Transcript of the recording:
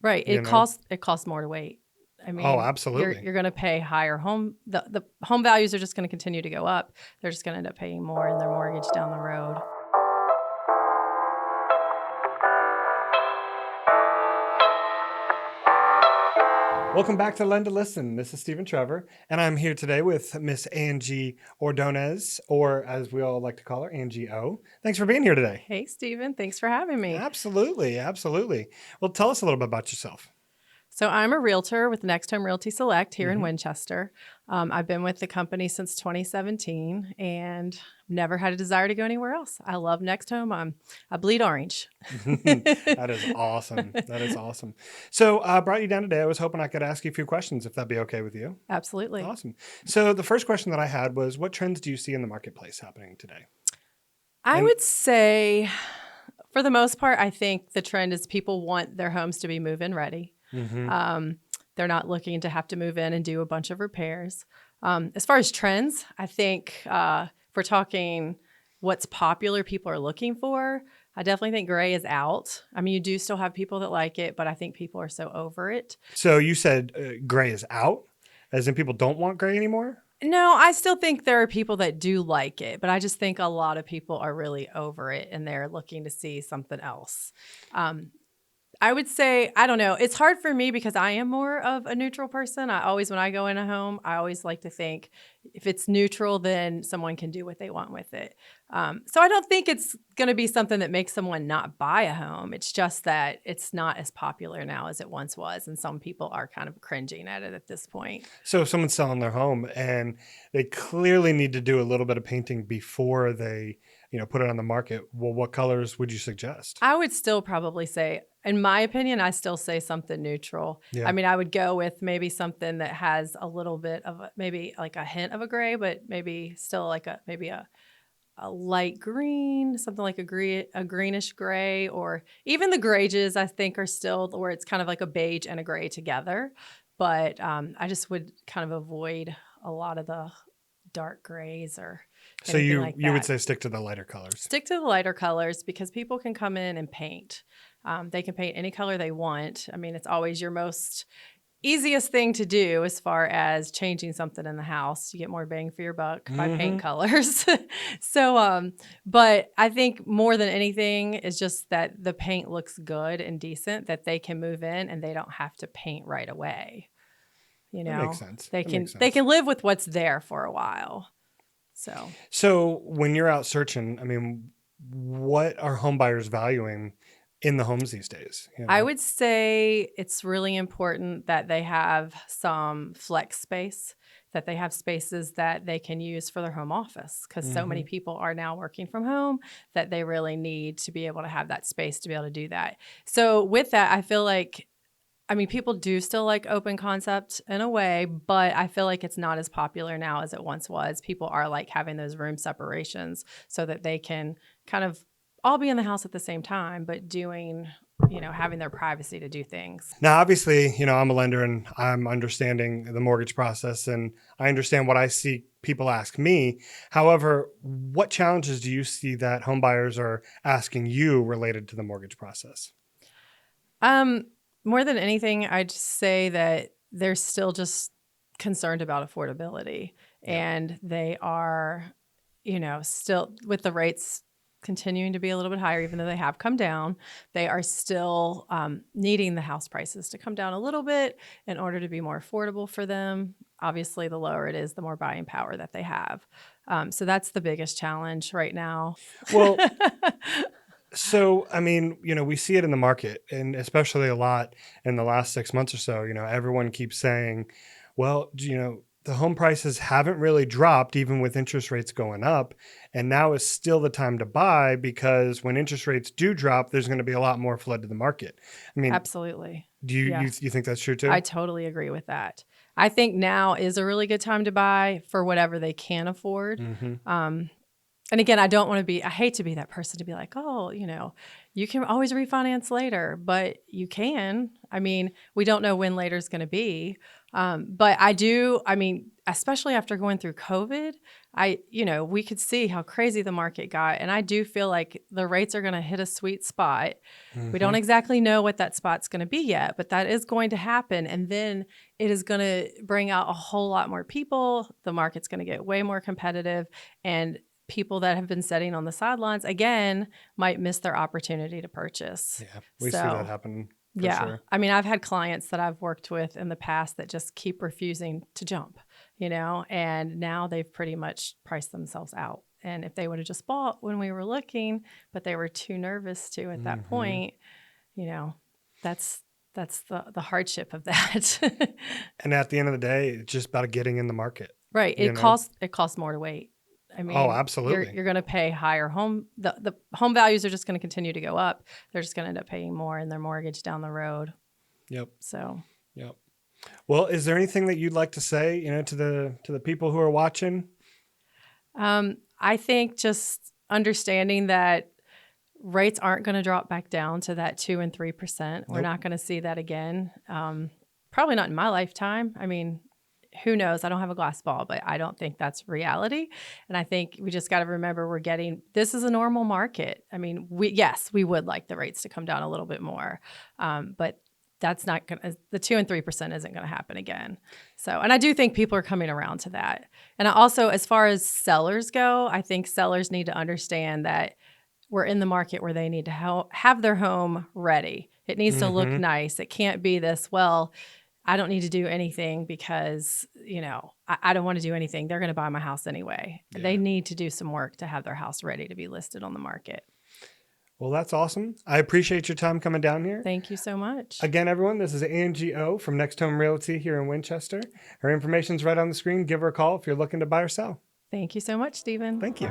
Right. you It know? costs more to wait. I Oh, mean, absolutely. you're going to pay higher the home values are just going to continue to go up. They're just going to end up paying more in their mortgage down the road. Welcome back to Lend2List. This is Stephen Trevor, and I'm here today with Miss Angie Ordonez, or as we all like to call her, AngieO. Thanks for being here today. Hey, Stephen. Thanks for having me. Absolutely, absolutely. Well, tell us a little bit about yourself. So I'm a realtor with NextHome Realty Select here in Mm-hmm. Winchester. I've been with the company since 2017 and never had a desire to go anywhere else. I love NextHome. I bleed orange. That is awesome. That is awesome. So I brought you down today. I was hoping I could ask you a few questions, if that'd be okay with you. Absolutely. Awesome. So the first question that I had was, what trends do you see in the marketplace happening today? I would say, for the most part, I think the trend is people want their homes to be move-in ready. Mm-hmm. They're not looking to have to move in and do a bunch of repairs. As far as trends, I think if we're talking what's popular people are looking for, I definitely think gray is out. I mean, you do still have people that like it, but I think people are so over it. So you said gray is out, as in people don't want gray anymore? No, I still think there are people that do like it, but I just think a lot of people are really over it and they're looking to see something else. I would say, I don't know. It's hard for me because I am more of a neutral person. When I go in a home, I always like to think if it's neutral, then someone can do what they want with it. So I don't think it's going to be something that makes someone not buy a home. It's just that it's not as popular now as it once was. And some people are kind of cringing at it at this point. So if someone's selling their home and they clearly need to do a little bit of painting before they, put it on the market, well, what colors would you suggest? I would still probably say, in my opinion, I still say something neutral. Yeah. I mean, I would go with maybe something that has a little bit of maybe like a hint of a gray, but maybe still like a light green, something like a greenish gray, or even the grays I think are still where it's kind of like a beige and a gray together. But I just would kind of avoid a lot of the dark grays or So anything like that. you would say stick to the lighter colors. Stick to the lighter colors because people can come in and paint. They can paint any color they want. I mean, it's always your most easiest thing to do as far as changing something in the house. You get more bang for your buck by paint colors. So, but I think more than anything is just that the paint looks good and decent, that they can move in and they don't have to paint right away. That makes sense. They can live with what's there for a while. So when you're out searching, I mean, what are home buyers valuing in the homes these days? I would say it's really important that they have some flex space, that they have spaces that they can use for their home office, because so many people are now working from home that they really need to be able to have that space to be able to do that. So with that, I feel like, I mean, people do still like open concept in a way, but I feel like it's not as popular now as it once was. People are like having those room separations so that they can kind of all be in the house at the same time, but doing, having their privacy to do things. Now, obviously, I'm a lender and I'm understanding the mortgage process and I understand what I see people ask me. However, what challenges do you see that home buyers are asking you related to the mortgage process? More than anything, I'd say that they're still just concerned about affordability, and they are, still with the rates continuing to be a little bit higher, even though they have come down, they are still needing the house prices to come down a little bit in order to be more affordable for them. Obviously, the lower it is, the more buying power that they have. So that's the biggest challenge right now. Well, so, I mean, we see it in the market, and especially a lot in the last 6 months or so. Everyone keeps saying, well, the home prices haven't really dropped even with interest rates going up. And now is still the time to buy because when interest rates do drop, there's going to be a lot more flood to the market. I mean, absolutely. Do you think that's true too? I totally agree with that. I think now is a really good time to buy for whatever they can afford. And again, I hate to be that person to be like, oh, you can always refinance later, but you can. I mean, we don't know when later is going to be. But I mean, especially after going through COVID, we could see how crazy the market got. And I do feel like the rates are going to hit a sweet spot. We don't exactly know what that spot's going to be yet, but that is going to happen. And then it is going to bring out a whole lot more people. The market's going to get way more competitive. And people that have been sitting on the sidelines, again, might miss their opportunity to purchase. Yeah, we see that happen. Sure. I mean, I've had clients that I've worked with in the past that just keep refusing to jump, and now they've pretty much priced themselves out. And if they would have just bought when we were looking, but they were too nervous to at that point, that's the hardship of that. And at the end of the day, it's just about getting in the market. Right. It costs more to wait. I mean, absolutely. You're going to pay higher the home values are just going to continue to go up. They're just going to end up paying more in their mortgage down the road. Yep. So. Yep. Well, is there anything that you'd like to say, to the people who are watching? I think just understanding that rates aren't going to drop back down to that 2% and 3%. We're not going to see that again. Probably not in my lifetime. I mean, who knows? I don't have a glass ball, but I don't think that's reality. And I think we just got to remember this is a normal market. I mean, we would like the rates to come down a little bit more. But that's not going to, the 2% and 3% isn't going to happen again. So, and I do think people are coming around to that. And I also, as far as sellers go, I think sellers need to understand that we're in the market where they need to have their home ready. It needs to look nice. It can't be this, I don't need to do anything because, I don't want to do anything. They're going to buy my house anyway. Yeah. They need to do some work to have their house ready to be listed on the market. Well, that's awesome. I appreciate your time coming down here. Thank you so much. Again, everyone, this is AngieO from NextHome Realty here in Winchester. Her information's right on the screen. Give her a call if you're looking to buy or sell. Thank you so much, Stephen. Thank you.